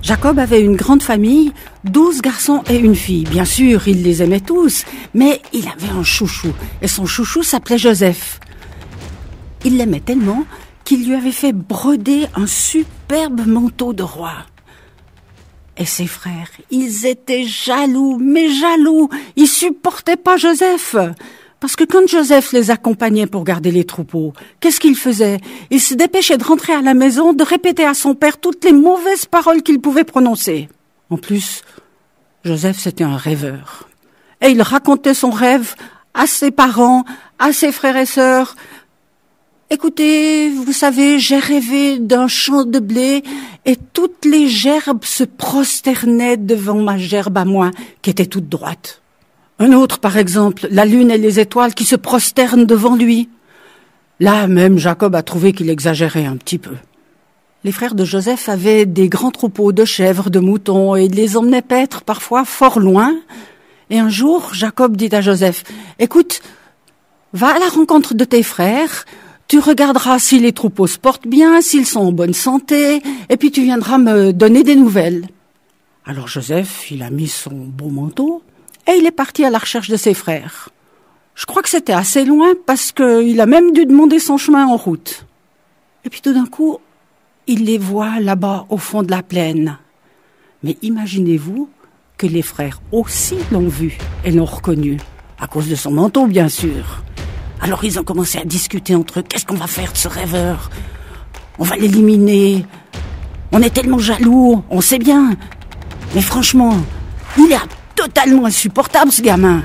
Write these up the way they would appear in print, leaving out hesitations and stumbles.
Jacob avait une grande famille, 12 garçons et une fille. Bien sûr, il les aimait tous, mais il avait un chouchou. Et son chouchou s'appelait Joseph. Il l'aimait tellement qu'il lui avait fait broder un superbe manteau de roi. Et ses frères, ils étaient jaloux, mais jaloux. Ils supportaient pas Joseph. Parce que quand Joseph les accompagnait pour garder les troupeaux, qu'est-ce qu'il faisait? Il se dépêchait de rentrer à la maison, de répéter à son père toutes les mauvaises paroles qu'il pouvait prononcer. En plus, Joseph, c'était un rêveur. Et il racontait son rêve à ses parents, à ses frères et sœurs. Écoutez, vous savez, j'ai rêvé d'un champ de blé et toutes les gerbes se prosternaient devant ma gerbe à moi, qui était toute droite. Un autre, par exemple, la lune et les étoiles qui se prosternent devant lui. Là, même Jacob a trouvé qu'il exagérait un petit peu. Les frères de Joseph avaient des grands troupeaux de chèvres, de moutons, et ils les emmenaient paître parfois fort loin. Et un jour, Jacob dit à Joseph, « Écoute, va à la rencontre de tes frères, tu regarderas si les troupeaux se portent bien, s'ils sont en bonne santé, et puis tu viendras me donner des nouvelles. » Alors Joseph, il a mis son beau manteau, et il est parti à la recherche de ses frères. Je crois que c'était assez loin parce qu'il a même dû demander son chemin en route. Et puis tout d'un coup, il les voit là-bas au fond de la plaine. Mais imaginez-vous que les frères aussi l'ont vu et l'ont reconnu, à cause de son manteau bien sûr. Alors ils ont commencé à discuter entre eux, qu'est-ce qu'on va faire de ce rêveur? On va l'éliminer. On est tellement jaloux, on sait bien. Mais franchement, il est totalement insupportable ce gamin.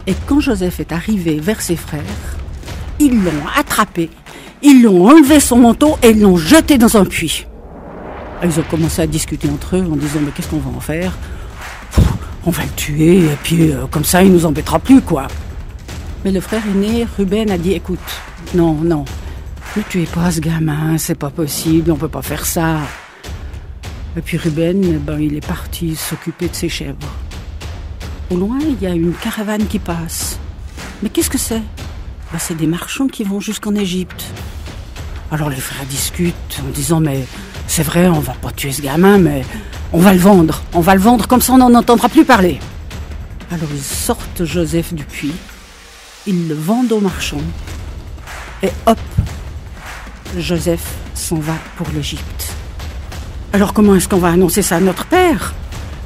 Et quand Joseph est arrivé vers ses frères, ils l'ont attrapé, ils l'ont enlevé son manteau et ils l'ont jeté dans un puits. Ils ont commencé à discuter entre eux en disant mais qu'est-ce qu'on va en faire? On va le tuer et puis comme ça il nous embêtera plus quoi. Mais le frère aîné, Ruben, a dit écoute, non, ne tuez pas ce gamin, c'est pas possible, on peut pas faire ça. Et puis Ruben, il est parti s'occuper de ses chèvres. Au loin, il y a une caravane qui passe. Mais qu'est-ce que c'est? C'est des marchands qui vont jusqu'en Égypte. Alors les frères discutent en disant mais c'est vrai, on va pas tuer ce gamin, mais on va le vendre. On va le vendre comme ça on n'en entendra plus parler. Alors ils sortent Joseph du puits, ils le vendent aux marchands et hop, Joseph s'en va pour l'Égypte. Alors comment est-ce qu'on va annoncer ça à notre père?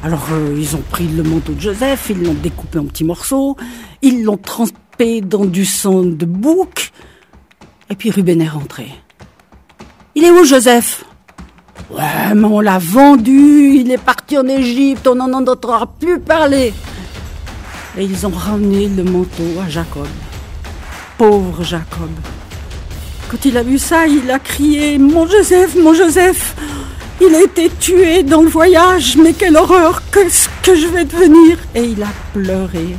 Alors ils ont pris le manteau de Joseph, ils l'ont découpé en petits morceaux, ils l'ont trempé dans du sang de bouc, et puis Ruben est rentré. Il est où Joseph? Ouais, mais on l'a vendu, il est parti en Égypte, on n'en entendra plus parler. Et ils ont ramené le manteau à Jacob. Pauvre Jacob. Quand il a vu ça, il a crié « Mon Joseph, mon Joseph !» Il a été tué dans le voyage, mais quelle horreur, qu'est-ce que je vais devenir? Et il a pleuré.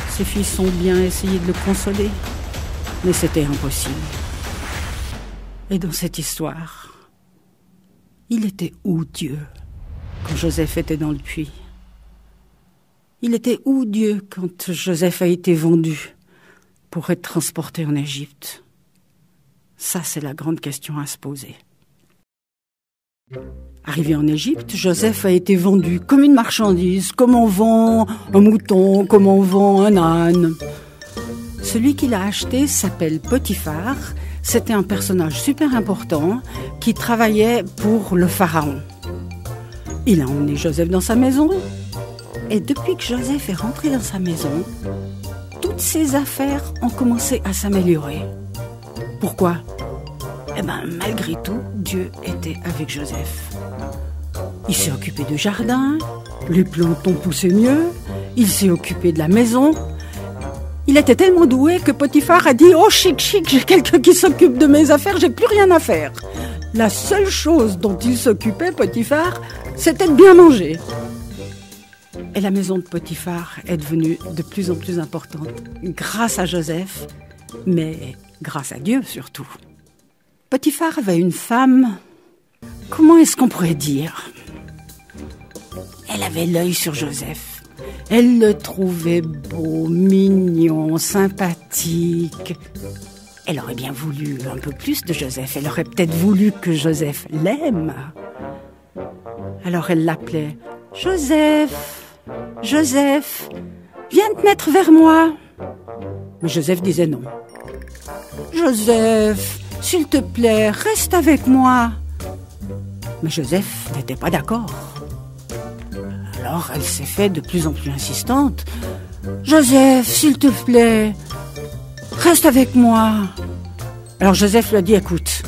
Ses fils ont bien essayé de le consoler, mais c'était impossible. Et dans cette histoire, il était où Dieu quand Joseph était dans le puits? Il était où Dieu quand Joseph a été vendu pour être transporté en Égypte? Ça, c'est la grande question à se poser. Arrivé en Égypte, Joseph a été vendu comme une marchandise, comme on vend un mouton, comme on vend un âne. Celui qui l'a acheté s'appelle Potiphar. C'était un personnage super important qui travaillait pour le pharaon. Il a emmené Joseph dans sa maison. Et depuis que Joseph est rentré dans sa maison, toutes ses affaires ont commencé à s'améliorer. Pourquoi ? Malgré tout, Dieu était avec Joseph. Il s'est occupé du jardin, les plantes ont poussé mieux, il s'est occupé de la maison. Il était tellement doué que Potiphar a dit « Oh, chic, j'ai quelqu'un qui s'occupe de mes affaires, j'ai plus rien à faire. » La seule chose dont il s'occupait, Potiphar, c'était de bien manger. Et la maison de Potiphar est devenue de plus en plus importante, grâce à Joseph, mais grâce à Dieu surtout. Potiphar avait une femme, comment est-ce qu'on pourrait dire? Elle avait l'œil sur Joseph. Elle le trouvait beau, mignon, sympathique. Elle aurait bien voulu un peu plus de Joseph. Elle aurait peut-être voulu que Joseph l'aime. Alors elle l'appelait « Joseph, Joseph, viens te mettre vers moi !» Mais Joseph disait non. « Joseph, s'il te plaît, reste avec moi !» Mais Joseph n'était pas d'accord. Alors elle s'est fait de plus en plus insistante. « Joseph, s'il te plaît, reste avec moi !» Alors Joseph lui a dit « Écoute,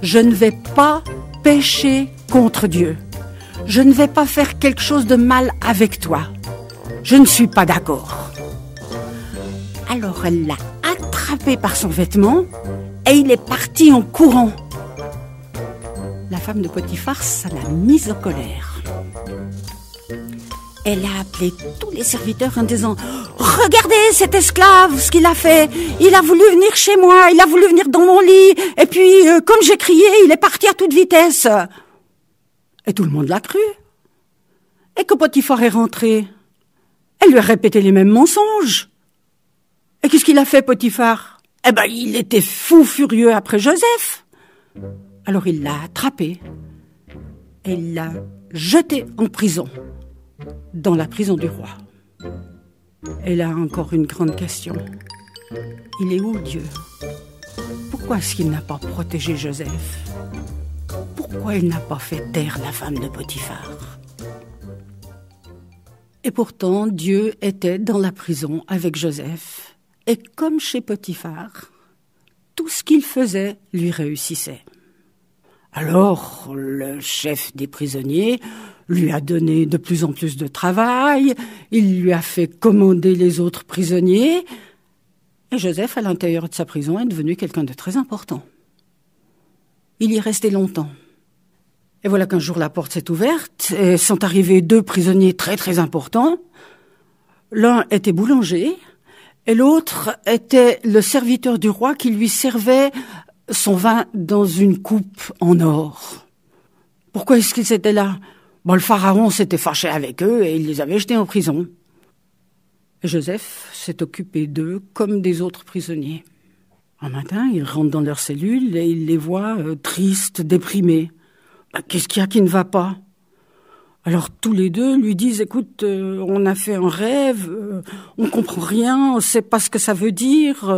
je ne vais pas pécher contre Dieu. Je ne vais pas faire quelque chose de mal avec toi. Je ne suis pas d'accord. » Alors elle l'a attrapé par son vêtement et il est parti en courant. La femme de Potiphar, ça l'a mise en colère. Elle a appelé tous les serviteurs en disant « Regardez cet esclave, ce qu'il a fait. Il a voulu venir chez moi, il a voulu venir dans mon lit. Et puis, comme j'ai crié, il est parti à toute vitesse. » Et tout le monde l'a cru. Et quand Potiphar est rentré, elle lui a répété les mêmes mensonges. Et qu'est-ce qu'il a fait, Potiphar? Eh ben, il était fou furieux après Joseph. Alors il l'a attrapé et il l'a jeté en prison, dans la prison du roi. Et là, encore une grande question. Il est où, Dieu? Pourquoi est-ce qu'il n'a pas protégé Joseph? Pourquoi il n'a pas fait taire la femme de Potiphar? Et pourtant, Dieu était dans la prison avec Joseph. Et comme chez Potiphar, tout ce qu'il faisait lui réussissait. Alors, le chef des prisonniers lui a donné de plus en plus de travail, il lui a fait commander les autres prisonniers, et Joseph, à l'intérieur de sa prison, est devenu quelqu'un de très important. Il y est resté longtemps. Et voilà qu'un jour la porte s'est ouverte, et sont arrivés 2 prisonniers très très importants. L'un était boulanger, et l'autre était le serviteur du roi qui lui servait son vin dans une coupe en or. Pourquoi est-ce qu'ils étaient là? Le pharaon s'était fâché avec eux et il les avait jetés en prison. Et Joseph s'est occupé d'eux comme des autres prisonniers. Un matin, il rentre dans leur cellule et il les voit tristes, déprimés. Qu'est-ce qu'il y a qui ne va pas? Alors tous les 2 lui disent « Écoute, on a fait un rêve, on comprend rien, on ne sait pas ce que ça veut dire. »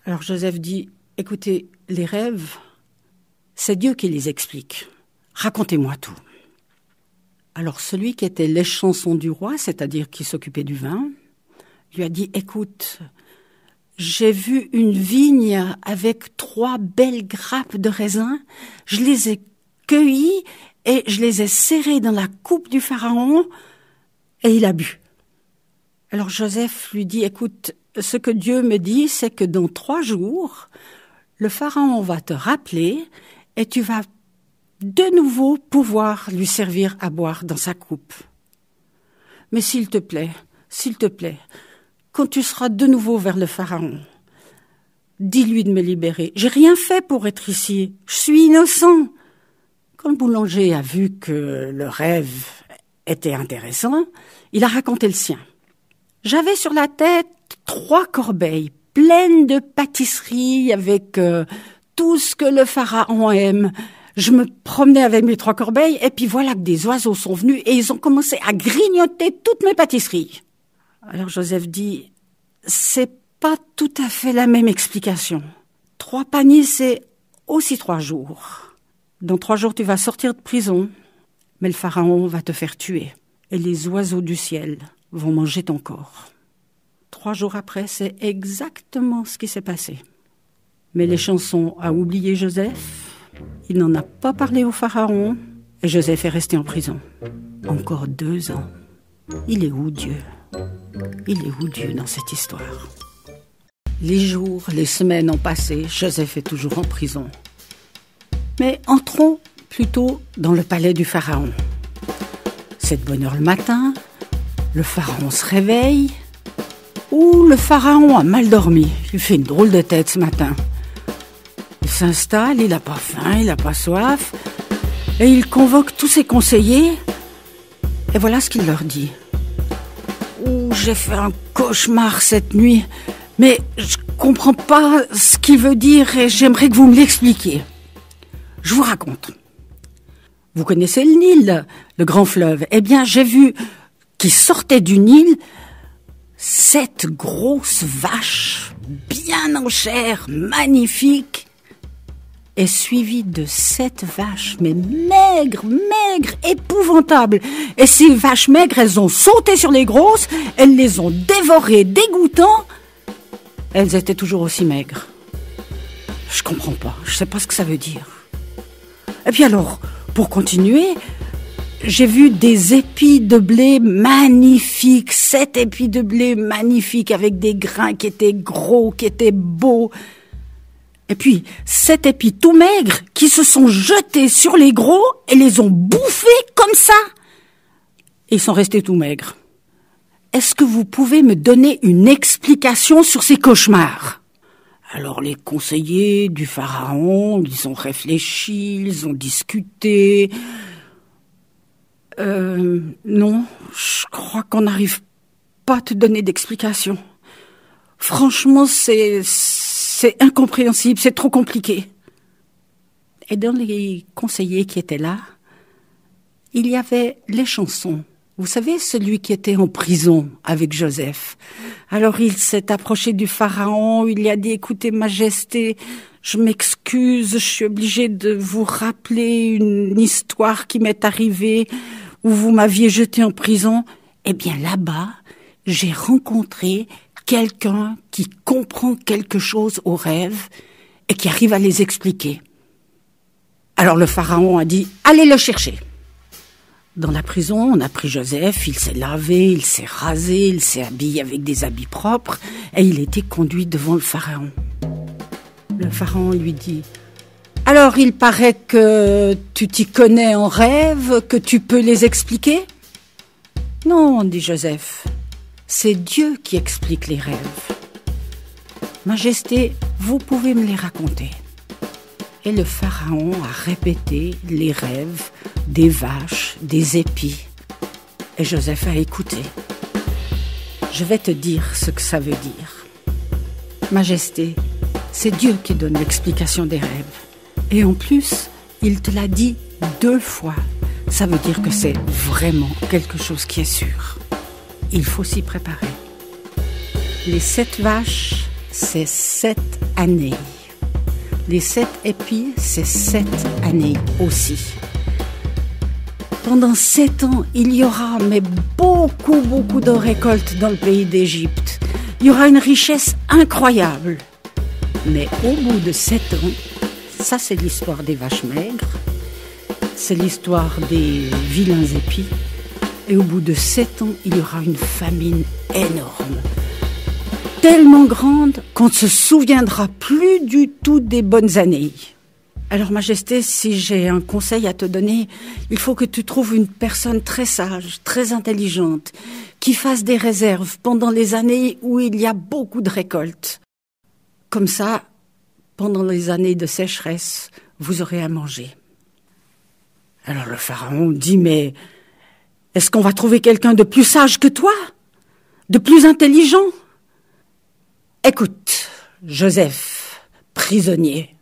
Alors Joseph dit « Écoutez, les rêves, c'est Dieu qui les explique. Racontez-moi tout. » Alors celui qui était l'échanson du roi, c'est-à-dire qui s'occupait du vin, lui a dit « Écoute, j'ai vu une vigne avec 3 belles grappes de raisin, je les ai cueillies et je les ai serrées dans la coupe du pharaon et il a bu. » Alors Joseph lui dit « Écoute, ce que Dieu me dit, c'est que dans 3 jours, le pharaon va te rappeler et tu vas de nouveau pouvoir lui servir à boire dans sa coupe. Mais s'il te plaît, quand tu seras de nouveau vers le pharaon, dis-lui de me libérer. J'ai rien fait pour être ici. Je suis innocent. » Quand le boulanger a vu que le rêve était intéressant, il a raconté le sien. « J'avais sur la tête 3 corbeilles pleines de pâtisseries avec tout ce que le pharaon aime. Je me promenais avec mes 3 corbeilles et puis voilà que des oiseaux sont venus et ils ont commencé à grignoter toutes mes pâtisseries. » Alors Joseph dit « C'est pas tout à fait la même explication. 3 paniers, c'est aussi 3 jours. Dans 3 jours, tu vas sortir de prison, mais le pharaon va te faire tuer et les oiseaux du ciel vont manger ton corps. » 3 jours après, c'est exactement ce qui s'est passé. Mais l'échanson a oublié Joseph, il n'en a pas parlé au pharaon, et Joseph est resté en prison. Encore 2 ans. Il est où Dieu? Il est où Dieu dans cette histoire? Les jours, les semaines ont passé, Joseph est toujours en prison. Mais entrons plutôt dans le palais du pharaon. C'est de bonne heure le matin, le pharaon se réveille. Le pharaon a mal dormi. Il fait une drôle de tête ce matin. Il s'installe, il n'a pas faim, il n'a pas soif. Et il convoque tous ses conseillers. Et voilà ce qu'il leur dit. « J'ai fait un cauchemar cette nuit, mais je comprends pas ce qu'il veut dire et j'aimerais que vous me l'expliquiez. Je vous raconte. Vous connaissez le Nil, le grand fleuve. Eh bien, j'ai vu qu'il sortait du Nil 7 grosses vaches, bien en chair, magnifiques, et suivies de 7 vaches, mais maigres, épouvantables. Et ces vaches maigres, elles ont sauté sur les grosses, elles les ont dévorées, dégoûtant. Elles étaient toujours aussi maigres. Je comprends pas, je sais pas ce que ça veut dire. Et puis alors, pour continuer, j'ai vu des épis de blé magnifiques, 7 épis de blé magnifiques avec des grains qui étaient gros, qui étaient beaux. Et puis, 7 épis tout maigres qui se sont jetés sur les gros et les ont bouffés comme ça. Et ils sont restés tout maigres. Est-ce que vous pouvez me donner une explication sur ces cauchemars ? Alors les conseillers du pharaon, ils ont réfléchi, ils ont discuté. Non, je crois qu'on n'arrive pas à te donner d'explication. Franchement, c'est incompréhensible, c'est trop compliqué. Et dans les conseillers qui étaient là, il y avait les chansons. Vous savez, celui qui était en prison avec Joseph. Alors il s'est approché du pharaon, il lui a dit « Écoutez, Majesté, je m'excuse, je suis obligé de vous rappeler une histoire qui m'est arrivée où vous m'aviez jeté en prison. Eh bien là-bas, j'ai rencontré quelqu'un qui comprend quelque chose aux rêves et qui arrive à les expliquer. » Alors le pharaon a dit « Allez le chercher !» Dans la prison, on a pris Joseph, il s'est lavé, il s'est rasé, il s'est habillé avec des habits propres et il était conduit devant le pharaon. Le pharaon lui dit « Alors, il paraît que tu t'y connais en rêve, que tu peux les expliquer ?» « Non, dit Joseph, c'est Dieu qui explique les rêves. Majesté, vous pouvez me les raconter. » Et le pharaon a répété les rêves des vaches, des épis. Et Joseph a écouté. Je vais te dire ce que ça veut dire. Majesté, c'est Dieu qui donne l'explication des rêves. Et en plus, il te l'a dit 2 fois. Ça veut dire que c'est vraiment quelque chose qui est sûr. Il faut s'y préparer. Les 7 vaches, c'est 7 années. Les 7 épis, c'est 7 années aussi. Pendant 7 ans, il y aura mais beaucoup de récoltes dans le pays d'Égypte. Il y aura une richesse incroyable. Mais au bout de 7 ans, ça c'est l'histoire des vaches maigres, c'est l'histoire des vilains épis. Et au bout de 7 ans, il y aura une famine énorme. Tellement grande qu'on ne se souviendra plus du tout des bonnes années. Alors, Majesté, si j'ai un conseil à te donner, il faut que tu trouves une personne très sage, très intelligente, qui fasse des réserves pendant les années où il y a beaucoup de récoltes. Comme ça, pendant les années de sécheresse, vous aurez à manger. Alors le pharaon dit, mais est-ce qu'on va trouver quelqu'un de plus sage que toi? De plus intelligent? Écoute, Joseph, prisonnier,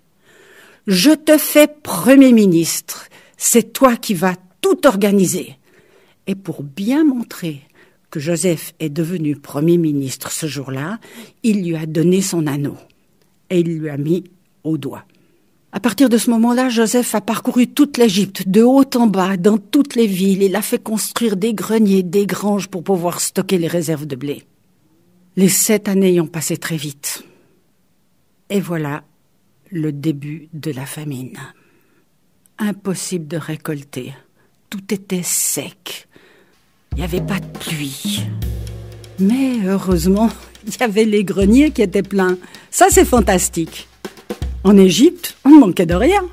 je te fais Premier ministre. C'est toi qui vas tout organiser. Et pour bien montrer que Joseph est devenu Premier ministre ce jour-là, il lui a donné son anneau et il lui a mis au doigt. À partir de ce moment-là, Joseph a parcouru toute l'Égypte, de haut en bas, dans toutes les villes. Il a fait construire des greniers, des granges pour pouvoir stocker les réserves de blé. Les 7 années ont passé très vite. Et voilà le début de la famine. Impossible de récolter. Tout était sec. Il n'y avait pas de pluie. Mais heureusement, il y avait les greniers qui étaient pleins. Ça, c'est fantastique. En Égypte, on ne manquait de rien.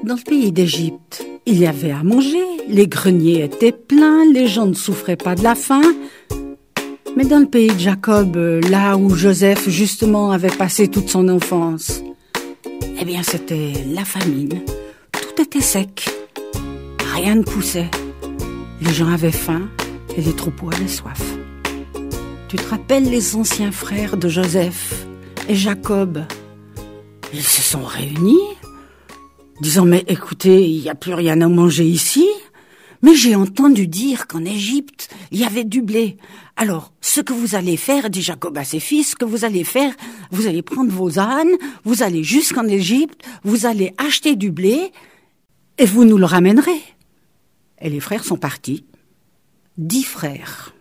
Dans le pays d'Égypte, il y avait à manger, les greniers étaient pleins, les gens ne souffraient pas de la faim. Mais dans le pays de Jacob, là où Joseph justement avait passé toute son enfance, eh bien c'était la famine. Tout était sec, rien ne poussait. Les gens avaient faim et les troupeaux avaient soif. Tu te rappelles les anciens frères de Joseph et Jacob? Ils se sont réunis. disant « Mais écoutez, il n'y a plus rien à manger ici. Mais j'ai entendu dire qu'en Égypte, il y avait du blé. Alors, ce que vous allez faire, dit Jacob à ses fils, ce que vous allez faire, vous allez prendre vos ânes, vous allez jusqu'en Égypte, vous allez acheter du blé et vous nous le ramènerez. » Et les frères sont partis. 10 frères.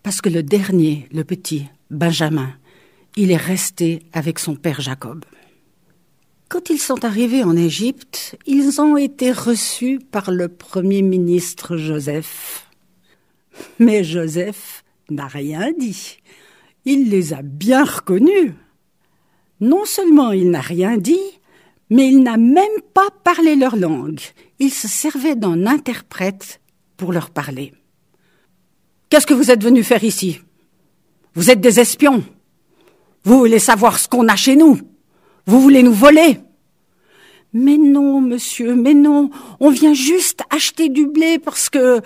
Parce que le dernier, le petit, Benjamin, il est resté avec son père Jacob. Quand ils sont arrivés en Égypte, ils ont été reçus par le premier ministre Joseph. Mais Joseph n'a rien dit. Il les a bien reconnus. Non seulement il n'a rien dit, mais il n'a même pas parlé leur langue. Il se servait d'un interprète pour leur parler. « Qu'est-ce que vous êtes venus faire ici? Vous êtes des espions. Vous voulez savoir ce qu'on a chez nous. Vous voulez nous voler. » « Mais non, monsieur, mais non. On vient juste acheter du blé parce que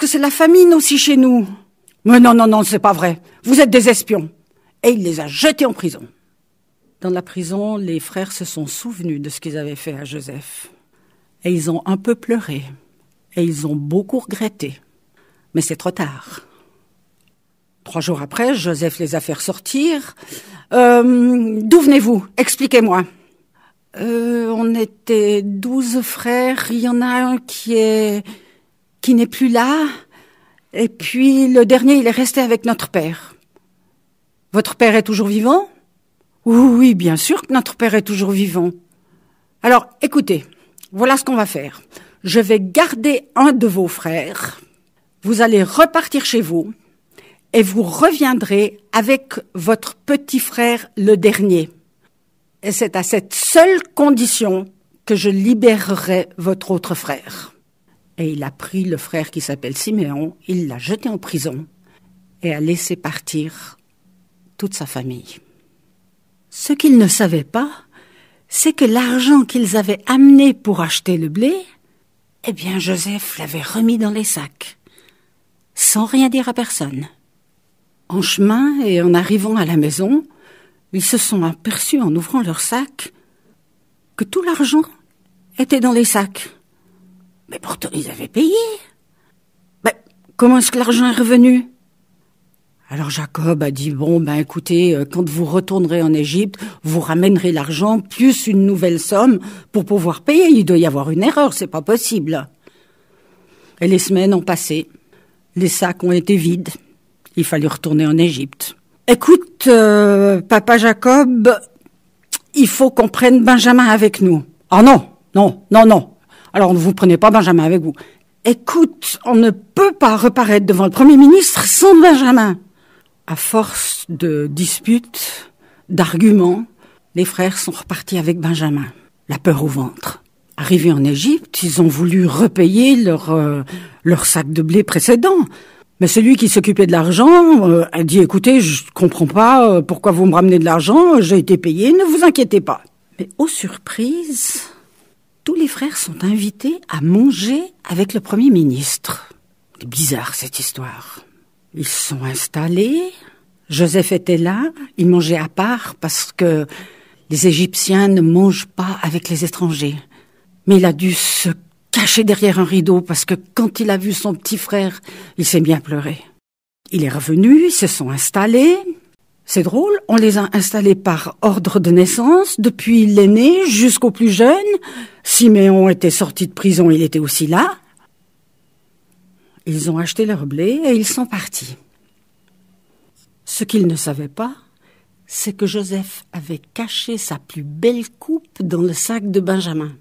c'est la famine aussi chez nous. »« Mais non, c'est pas vrai. Vous êtes des espions. » Et il les a jetés en prison. Dans la prison, les frères se sont souvenus de ce qu'ils avaient fait à Joseph. Et ils ont un peu pleuré. Et ils ont beaucoup regretté. Mais c'est trop tard. 3 jours après, Joseph les a fait ressortir. « D'où venez-vous? Expliquez-moi. » On était 12 frères. Il y en a un qui n'est plus là. Et puis le dernier, il est resté avec notre père. Votre père est toujours vivant? Oui, bien sûr que notre père est toujours vivant. Alors, écoutez, voilà ce qu'on va faire. Je vais garder un de vos frères. Vous allez repartir chez vous et vous reviendrez avec votre petit frère, le dernier. Et c'est à cette seule condition que je libérerai votre autre frère. Et il a pris le frère qui s'appelle Siméon, il l'a jeté en prison et a laissé partir toute sa famille. Ce qu'ils ne savaient pas, c'est que l'argent qu'ils avaient amené pour acheter le blé, eh bien Joseph l'avait remis dans les sacs, sans rien dire à personne. En chemin et en arrivant à la maison, ils se sont aperçus en ouvrant leurs sacs que tout l'argent était dans les sacs. Mais pourtant, ils avaient payé. Mais comment est-ce que l'argent est revenu? Alors Jacob a dit, écoutez, quand vous retournerez en Égypte, vous ramènerez l'argent plus une nouvelle somme pour pouvoir payer. Il doit y avoir une erreur, c'est pas possible. Et les semaines ont passé. Les sacs ont été vides. Il fallut retourner en Égypte. Écoute, papa Jacob, il faut qu'on prenne Benjamin avec nous. Ah non. Alors, ne vous prenez pas Benjamin avec vous. Écoute, on ne peut pas reparaître devant le Premier ministre sans Benjamin. À force de disputes, d'arguments, les frères sont repartis avec Benjamin, la peur au ventre. Arrivés en Égypte, ils ont voulu repayer leur sac de blé précédent. Mais celui qui s'occupait de l'argent a dit « Écoutez, je comprends pas pourquoi vous me ramenez de l'argent, j'ai été payé, ne vous inquiétez pas. » Mais aux surprises, tous les frères sont invités à manger avec le Premier ministre. C'est bizarre cette histoire. Ils se sont installés, Joseph était là, il mangeait à part parce que les Égyptiens ne mangent pas avec les étrangers. Mais il a dû se caché derrière un rideau parce que quand il a vu son petit frère, il s'est bien pleuré. Il est revenu, ils se sont installés. C'est drôle, on les a installés par ordre de naissance, depuis l'aîné jusqu'au plus jeune. Siméon était sorti de prison, il était aussi là. Ils ont acheté leur blé et ils sont partis. Ce qu'ils ne savaient pas, c'est que Joseph avait caché sa plus belle coupe dans le sac de Benjamin.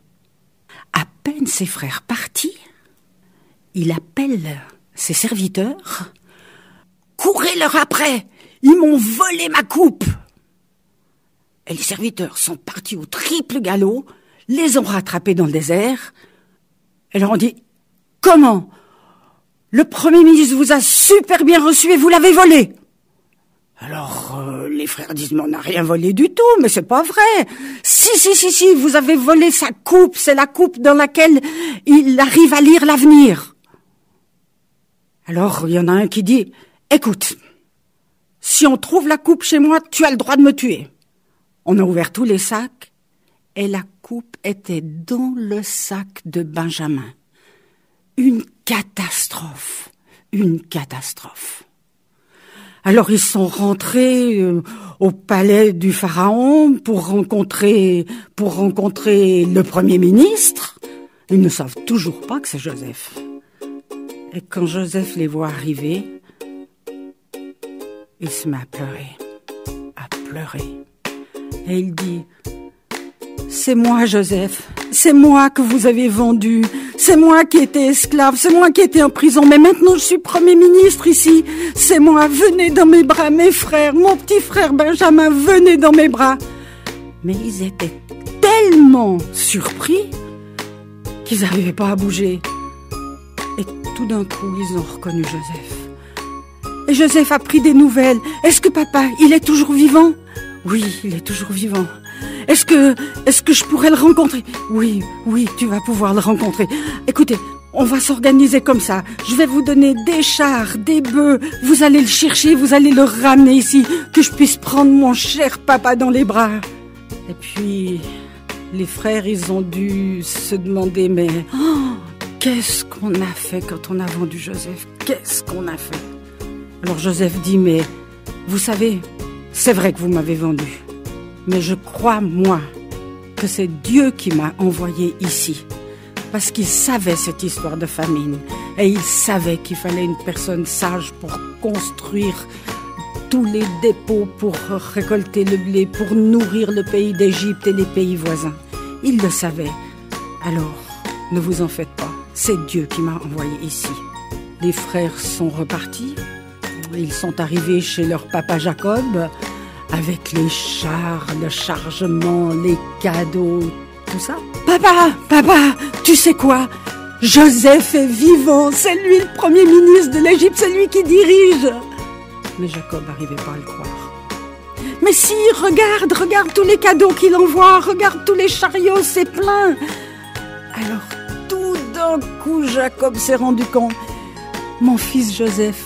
À peine ses frères partis, il appelle ses serviteurs. « Courez-leur après! Ils m'ont volé ma coupe !» Et les serviteurs sont partis au triple galop, les ont rattrapés dans le désert, et leur ont dit « Comment? Le Premier ministre vous a super bien reçu et vous l'avez volé !» Alors, les frères disent, mais on n'a rien volé du tout, mais c'est pas vrai. Si, vous avez volé sa coupe, c'est la coupe dans laquelle il arrive à lire l'avenir. Alors, il y en a un qui dit, écoute, si on trouve la coupe chez moi, tu as le droit de me tuer. On a ouvert tous les sacs, et la coupe était dans le sac de Benjamin. Une catastrophe, une catastrophe. Alors ils sont rentrés au palais du pharaon pour rencontrer le Premier ministre. Ils ne savent toujours pas que c'est Joseph. Et quand Joseph les voit arriver, il se met à pleurer. Et il dit: c'est moi, Joseph, c'est moi que vous avez vendu, c'est moi qui étais esclave, c'est moi qui étais en prison, mais maintenant je suis Premier ministre ici, c'est moi, venez dans mes bras, mes frères, mon petit frère Benjamin, venez dans mes bras. Mais ils étaient tellement surpris qu'ils n'arrivaient pas à bouger. Et tout d'un coup, ils ont reconnu Joseph. Et Joseph a pris des nouvelles. Est-ce que papa, il est toujours vivant? Oui, il est toujours vivant. Est-ce que je pourrais le rencontrer? Oui, tu vas pouvoir le rencontrer. Écoutez, on va s'organiser comme ça. Je vais vous donner des chars, des bœufs. Vous allez le chercher, vous allez le ramener ici, que je puisse prendre mon cher papa dans les bras. Et puis, les frères, ils ont dû se demander, mais qu'est-ce qu'on a fait quand on a vendu Joseph? Qu'est-ce qu'on a fait? Alors Joseph dit: mais vous savez, c'est vrai que vous m'avez vendu. Mais je crois, moi, que c'est Dieu qui m'a envoyé ici. Parce qu'il savait cette histoire de famine. Et il savait qu'il fallait une personne sage pour construire tous les dépôts, pour récolter le blé, pour nourrir le pays d'Égypte et les pays voisins. Il le savait. Alors, ne vous en faites pas. C'est Dieu qui m'a envoyé ici. Les frères sont repartis. Ils sont arrivés chez leur papa Jacob, avec les chars, le chargement, les cadeaux, tout ça. Papa, tu sais quoi? Joseph est vivant, c'est lui le Premier ministre de l'Égypte, c'est lui qui dirige. Mais Jacob n'arrivait pas à le croire. Mais si, regarde tous les cadeaux qu'il envoie, regarde tous les chariots, c'est plein. Alors tout d'un coup, Jacob s'est rendu compte: mon fils Joseph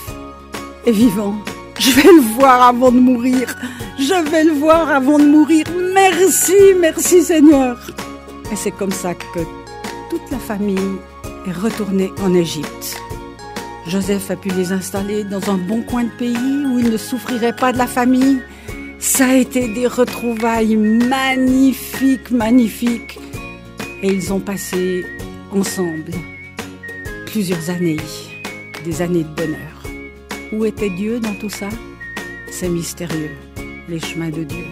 est vivant. Je vais le voir avant de mourir. Merci Seigneur. Et c'est comme ça que toute la famille est retournée en Égypte. Joseph a pu les installer dans un bon coin de pays où ils ne souffriraient pas de la famine. Ça a été des retrouvailles magnifiques. Et ils ont passé ensemble plusieurs années, des années de bonheur. Où était Dieu dans tout ça? C'est mystérieux, les chemins de Dieu.